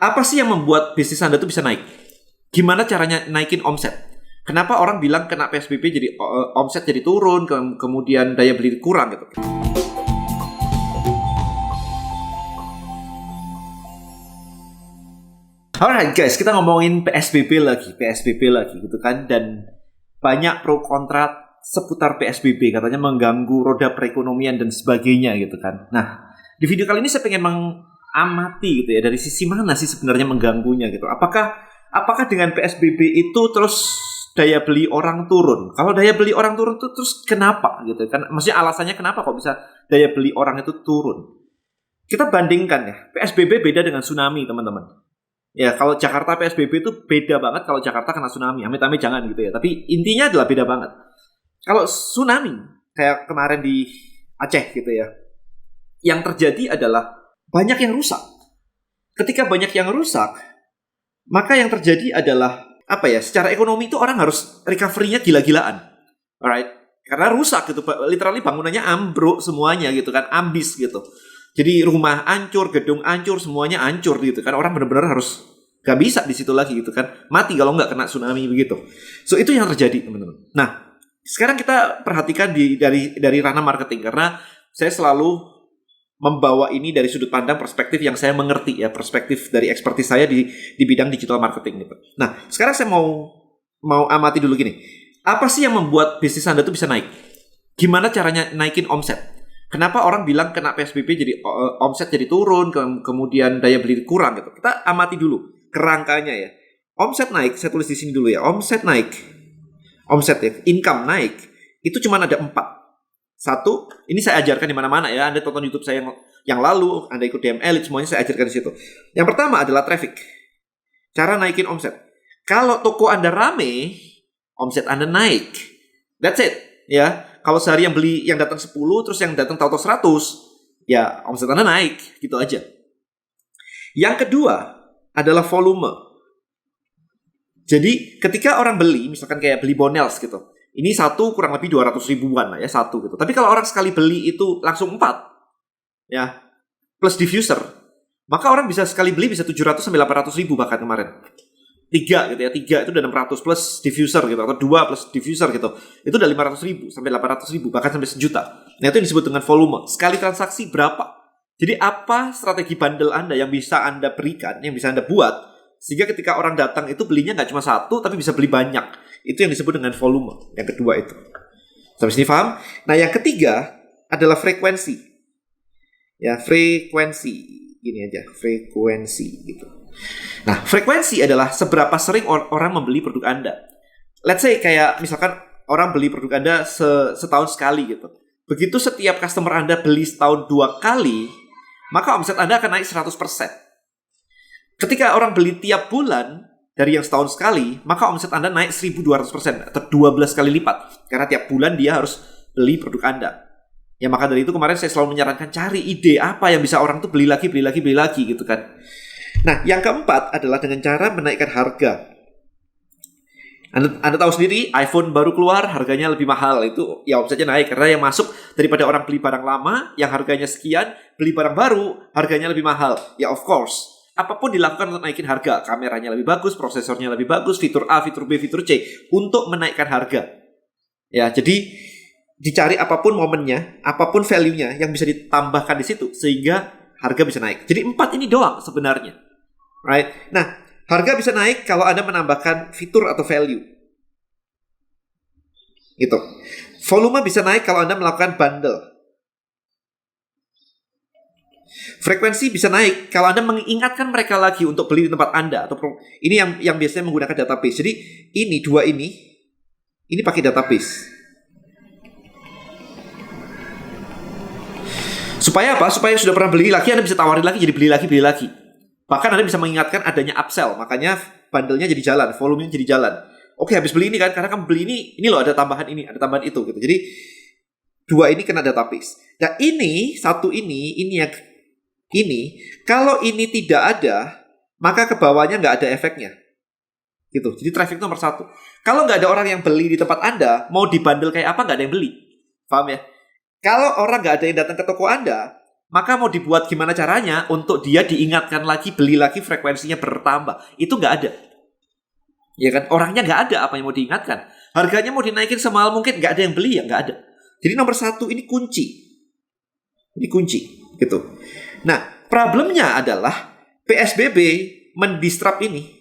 Apa sih yang membuat bisnis Anda tuh bisa naik? Gimana caranya naikin omset? Kenapa orang bilang kena PSBB jadi omset jadi turun, kemudian daya beli kurang gitu? Alright guys, kita ngomongin PSBB lagi gitu kan. Dan banyak pro kontra seputar PSBB, katanya mengganggu roda perekonomian dan sebagainya gitu kan. Nah, di video kali ini saya pengen mengamati gitu ya, dari sisi mana sih sebenarnya mengganggunya gitu. Apakah dengan PSBB itu terus daya beli orang turun? Kalau daya beli orang turun tuh terus kenapa gitu kan? Maksudnya alasannya kenapa kok bisa daya beli orang itu turun? Kita bandingkan ya, PSBB beda dengan tsunami teman-teman. Ya, kalau Jakarta PSBB itu beda banget kalau Jakarta kena tsunami. Amit-amit jangan gitu ya. Tapi intinya adalah beda banget. Kalau tsunami, kayak kemarin di Aceh gitu ya, yang terjadi adalah banyak yang rusak. Ketika banyak yang rusak, maka yang terjadi adalah, secara ekonomi itu orang harus recovery-nya gila-gilaan. Alright? Karena rusak gitu. Literally bangunannya ambruk semuanya gitu kan. Ambis gitu. Jadi rumah hancur, gedung hancur, semuanya hancur gitu kan. Orang benar-benar harus gak bisa di situ lagi gitu kan. Mati kalau nggak kena tsunami begitu. So itu yang terjadi teman-teman. Nah, sekarang kita perhatikan dari ranah marketing, karena saya selalu membawa ini dari sudut pandang perspektif yang saya mengerti ya, perspektif dari ekspertis saya di bidang digital marketing gitu. Nah, sekarang saya mau amati dulu gini. Apa sih yang membuat bisnis Anda tuh bisa naik? Gimana caranya naikin omset? Kenapa orang bilang kena PSBB jadi omset jadi turun, kemudian daya beli kurang gitu. Kita amati dulu kerangkanya ya. Omset naik, saya tulis di sini dulu ya. Omset naik. Omset ya, income naik. Itu cuma ada 4. Satu, ini saya ajarkan di mana-mana ya. Anda tonton YouTube saya yang lalu, Anda ikut DM Elite, semuanya saya ajarkan di situ. Yang pertama adalah traffic. Cara naikin omset. Kalau toko Anda rame, omset Anda naik. That's it, ya. Kalau sehari yang datang 10, terus yang datang tahu-tahu 100, ya omset Anda naik, gitu aja. Yang kedua adalah volume. Jadi ketika orang beli, misalkan kayak beli Bonels gitu, ini satu kurang lebih 200 ribuan lah ya, satu gitu. Tapi kalau orang sekali beli itu langsung 4, ya, plus diffuser, maka orang bisa sekali beli bisa 700 sampai 800 ribu bahkan kemarin. 3 gitu ya, 3 itu udah 600 plus diffuser gitu, atau 2 plus diffuser gitu, itu udah 500 ribu sampai 800 ribu, bahkan sampai 1 juta. Nah itu yang disebut dengan volume. Sekali transaksi berapa? Jadi apa strategi bundle Anda yang bisa Anda berikan, yang bisa Anda buat, sehingga ketika orang datang itu belinya nggak cuma satu, tapi bisa beli banyak. Itu yang disebut dengan volume. Yang kedua itu. Sampai sini paham? Nah yang ketiga adalah frekuensi. Ya, frekuensi. Gini aja, frekuensi gitu. Nah, frekuensi adalah seberapa sering orang membeli produk Anda. Let's say kayak misalkan orang beli produk Anda setahun sekali gitu. Begitu setiap customer Anda beli setahun 2 kali, maka omset Anda akan naik 100%. Ketika orang beli tiap bulan dari yang setahun sekali, maka omset Anda naik 1200% atau 12 kali lipat. Karena tiap bulan dia harus beli produk Anda. Ya maka dari itu kemarin saya selalu menyarankan cari ide apa yang bisa orang tuh beli lagi gitu kan. Nah, yang keempat adalah dengan cara menaikkan harga. Anda tahu sendiri, iPhone baru keluar, harganya lebih mahal. Itu ya omsetnya naik, karena yang masuk daripada orang beli barang lama, yang harganya sekian, beli barang baru, harganya lebih mahal. Ya of course, apapun dilakukan untuk naikin harga. Kameranya lebih bagus, prosesornya lebih bagus, fitur A, fitur B, fitur C, untuk menaikkan harga. Ya, jadi dicari apapun momennya, apapun value-nya yang bisa ditambahkan di situ, sehingga harga bisa naik. Jadi 4 ini doang sebenarnya. Right? Nah, harga bisa naik kalau Anda menambahkan fitur atau value. Gitu. Volume bisa naik kalau Anda melakukan bundle. Frekuensi bisa naik kalau Anda mengingatkan mereka lagi untuk beli di tempat Anda. Atau ini yang biasanya menggunakan database. Jadi ini pakai database. Supaya apa? Supaya sudah pernah beli lagi, Anda bisa tawarin lagi, jadi beli lagi. Bahkan Anda bisa mengingatkan adanya upsell. Makanya bundle-nya jadi jalan, volumenya jadi jalan. Oke, habis beli ini kan, karena kamu beli ini loh ada tambahan ini, ada tambahan itu gitu. Jadi 2 ini kena database. Nah kalau ini tidak ada, maka ke bawahnya nggak ada efeknya. Gitu. Jadi traffic nomor 1. Kalau nggak ada orang yang beli di tempat Anda, mau dibundle kayak apa nggak ada yang beli. Paham ya? Kalau orang nggak ada yang datang ke toko Anda, Maka mau dibuat gimana caranya untuk dia diingatkan lagi, beli lagi, frekuensinya bertambah. Itu nggak ada. Ya kan, orangnya nggak ada, apa yang mau diingatkan. Harganya mau dinaikin semahal mungkin, nggak ada yang beli, ya nggak ada. Jadi nomor satu, ini kunci. Ini kunci, gitu. Nah, problemnya adalah PSBB mendisrupt ini.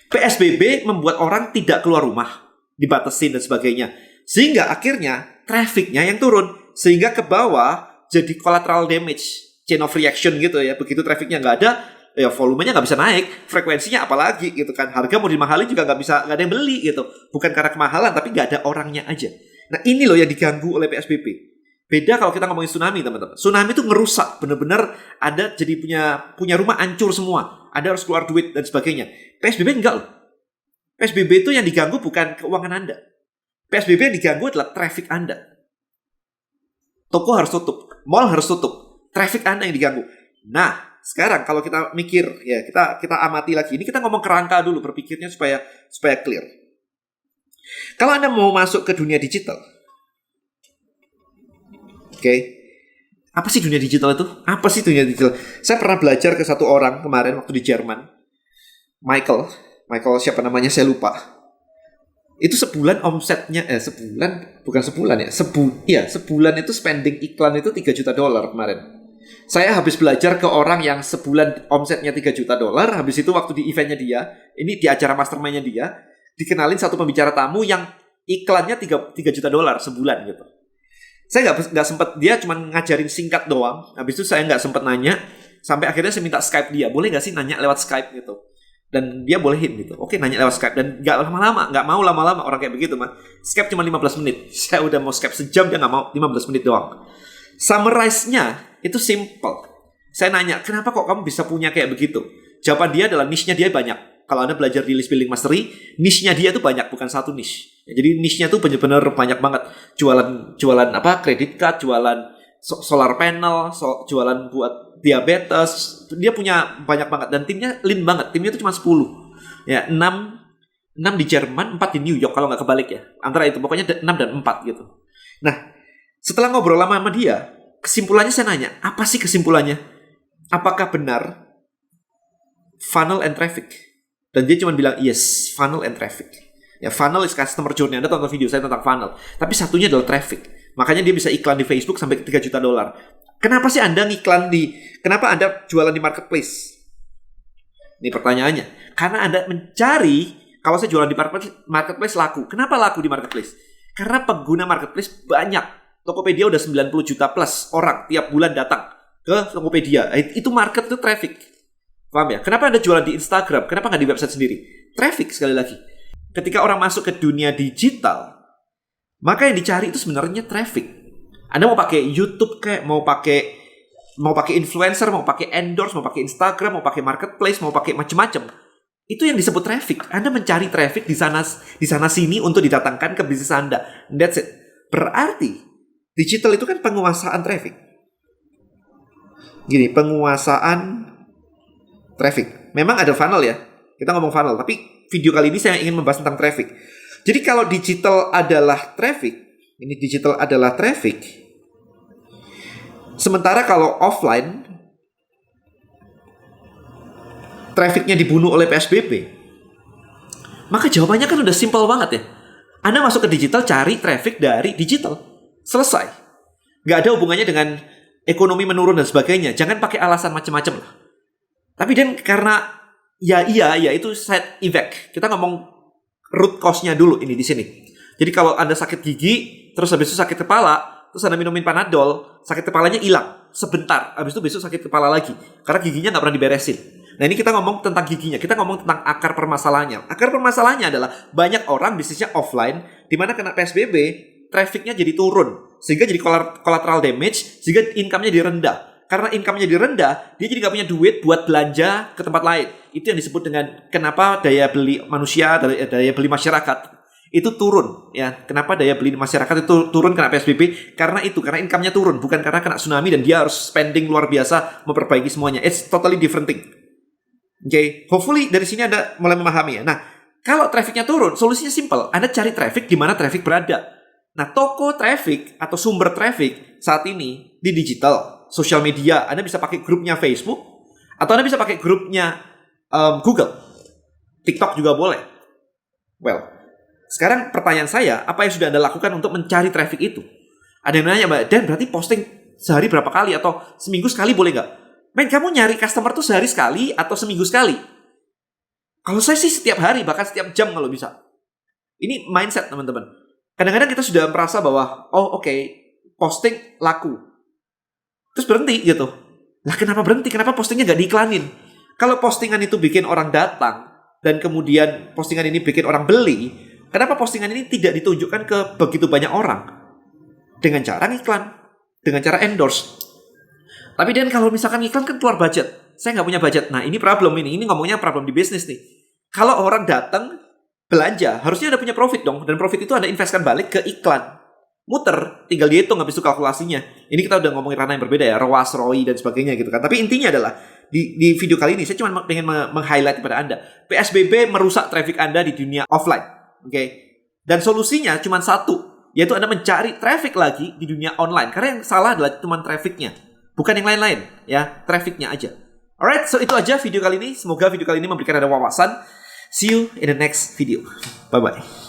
PSBB membuat orang tidak keluar rumah, dibatasin dan sebagainya. Sehingga akhirnya trafficnya yang turun. Sehingga ke bawah jadi collateral damage, chain of reaction gitu ya. Begitu trafficnya nggak ada, ya volumenya nggak bisa naik, frekuensinya apalagi gitu kan. Harga mau dimahalin juga nggak ada yang beli gitu. Bukan karena kemahalan, tapi nggak ada orangnya aja. Nah ini loh yang diganggu oleh PSBB. Beda kalau kita ngomongin tsunami, teman-teman. Tsunami itu ngerusak, bener-bener ada jadi punya rumah hancur semua. Ada harus keluar duit dan sebagainya. PSBB enggak loh. PSBB itu yang diganggu bukan keuangan Anda. PSBB yang diganggu adalah traffic Anda. Toko harus tutup, mall harus tutup, traffic Anda yang diganggu. Nah, sekarang kalau kita mikir, ya kita amati lagi. Ini kita ngomong kerangka dulu, berpikirnya supaya clear. Kalau Anda mau masuk ke dunia digital, oke. Apa sih dunia digital itu? Apa sih dunia digital? Saya pernah belajar ke satu orang kemarin waktu di Jerman. Michael siapa namanya saya lupa. Itu sebulan omsetnya sebulan itu spending iklan itu $3 juta kemarin. Saya habis belajar ke orang yang sebulan omsetnya $3 juta. Habis itu waktu di eventnya dia, ini di acara mastermind-nya dia, dikenalin satu pembicara tamu yang iklannya $3 juta sebulan gitu. Saya nggak sempat, dia cuma ngajarin singkat doang. Habis itu saya nggak sempat nanya, sampai akhirnya saya minta Skype dia, boleh nggak sih nanya lewat Skype gitu. Dan dia bolehin gitu. Oke, nanya lewat Skype. Dan nggak mau lama-lama orang kayak begitu mah. Skype cuma 15 menit. Saya udah mau Skype sejam, dia nggak mau, 15 menit doang. Summarize-nya itu simple. Saya nanya, kenapa kok kamu bisa punya kayak begitu? Jawaban dia adalah niche-nya dia banyak. Kalau Anda belajar di list building mastery, niche-nya dia tuh banyak, bukan satu niche. Jadi niche-nya tuh benar-benar banyak banget. Jualan apa? Kredit card, jualan solar panel, jualan buat diabetes. Dia punya banyak banget dan timnya lean banget. Timnya tuh cuma 10. Ya, 6 di Jerman, 4 di New York kalau nggak kebalik ya. Antara itu pokoknya 6 dan 4 gitu. Nah, setelah ngobrol lama sama dia, kesimpulannya saya nanya, apa sih kesimpulannya? Apakah benar funnel and traffic? Dan dia cuma bilang, yes, funnel and traffic. Ya, funnel is customer journey. Anda tonton video saya tentang funnel. Tapi satunya adalah traffic. Makanya dia bisa iklan di Facebook sampai $3 juta. Kenapa sih Anda kenapa Anda jualan di marketplace? Ini pertanyaannya. Karena Anda mencari, kalau saya jualan di marketplace laku. Kenapa laku di marketplace? Karena pengguna marketplace banyak. Tokopedia udah 90 juta plus orang tiap bulan datang ke Tokopedia. Itu market, itu traffic. Paham ya? Kenapa Anda jualan di Instagram? Kenapa nggak di website sendiri? Traffic sekali lagi. Ketika orang masuk ke dunia digital, maka yang dicari itu sebenarnya traffic. Anda mau pakai YouTube kayak, mau pakai influencer, mau pakai endorse, mau pakai Instagram, mau pakai marketplace, mau pakai macam-macam. Itu yang disebut traffic. Anda mencari traffic di sana sini untuk didatangkan ke bisnis Anda. That's it. Berarti digital itu kan penguasaan traffic. Gini, penguasaan traffic. Memang ada funnel ya. Kita ngomong funnel, tapi video kali ini saya ingin membahas tentang traffic. Jadi kalau digital adalah traffic, ini digital adalah traffic. Sementara kalau offline, trafficnya dibunuh oleh PSBB. Maka jawabannya kan udah simple banget ya. Anda masuk ke digital, cari traffic dari digital. Selesai. Gak ada hubungannya dengan ekonomi menurun dan sebagainya. Jangan pakai alasan macam-macam lah. Tapi dan karena ya itu side effect. Kita ngomong root cause-nya dulu ini di sini. Jadi kalau Anda sakit gigi, terus habis itu sakit kepala, terus Anda minumin Panadol, sakit kepalanya hilang sebentar. Habis itu besok sakit kepala lagi. Karena giginya nggak pernah diberesin. Nah ini kita ngomong tentang giginya. Kita ngomong tentang akar permasalahannya. Akar permasalahannya adalah banyak orang bisnisnya offline, di mana kena PSBB, trafficnya jadi turun. Sehingga jadi collateral damage, sehingga income-nya jadi rendah. Karena income-nya jadi rendah, dia jadi nggak punya duit buat belanja ke tempat lain. Itu yang disebut dengan kenapa daya beli manusia, daya beli masyarakat itu turun ya. Kenapa daya beli masyarakat itu turun karena PSBB? Karena income-nya turun, bukan karena kena tsunami dan dia harus spending luar biasa memperbaiki semuanya. It's totally different thing. Okay, hopefully dari sini Anda mulai memahami ya. Nah, kalau trafficnya turun, solusinya simple. Anda cari traffic di mana traffic berada. Nah, toko traffic atau sumber traffic saat ini di digital. sosial media, Anda bisa pakai grupnya Facebook, atau Anda bisa pakai grupnya Google. TikTok juga boleh. Well, sekarang pertanyaan saya, apa yang sudah Anda lakukan untuk mencari traffic itu? Ada yang nanya, Mbak, Dan berarti posting sehari berapa kali atau seminggu sekali boleh nggak? Men, kamu nyari customer tuh sehari sekali atau seminggu sekali? Kalau saya sih setiap hari, bahkan setiap jam kalau bisa. Ini mindset teman-teman. Kadang-kadang kita sudah merasa bahwa, posting laku. Terus berhenti gitu. Lah kenapa berhenti? Kenapa postingnya nggak diiklanin? Kalau postingan itu bikin orang datang, dan kemudian postingan ini bikin orang beli, kenapa postingan ini tidak ditunjukkan ke begitu banyak orang? Dengan cara iklan, dengan cara endorse. Tapi Dan, kalau misalkan iklan kan keluar budget. Saya nggak punya budget. Nah, ini problem ini. Ini ngomongnya problem di bisnis nih. Kalau orang datang, belanja, harusnya ada punya profit dong. Dan profit itu Anda investkan balik ke iklan. Muter, tinggal dihitung habis itu kalkulasinya. Ini kita udah ngomongin ranah yang berbeda ya, ROAS, ROI, dan sebagainya gitu kan. Tapi intinya adalah, di video kali ini, saya cuma pengen meng-highlight kepada Anda. PSBB merusak traffic Anda di dunia offline. Oke? Dan solusinya cuma satu, yaitu Anda mencari traffic lagi di dunia online. Karena yang salah adalah cuma trafficnya, bukan yang lain-lain. Ya, trafficnya aja. Alright, so itu aja video kali ini. Semoga video kali ini memberikan Anda wawasan. See you in the next video. Bye-bye.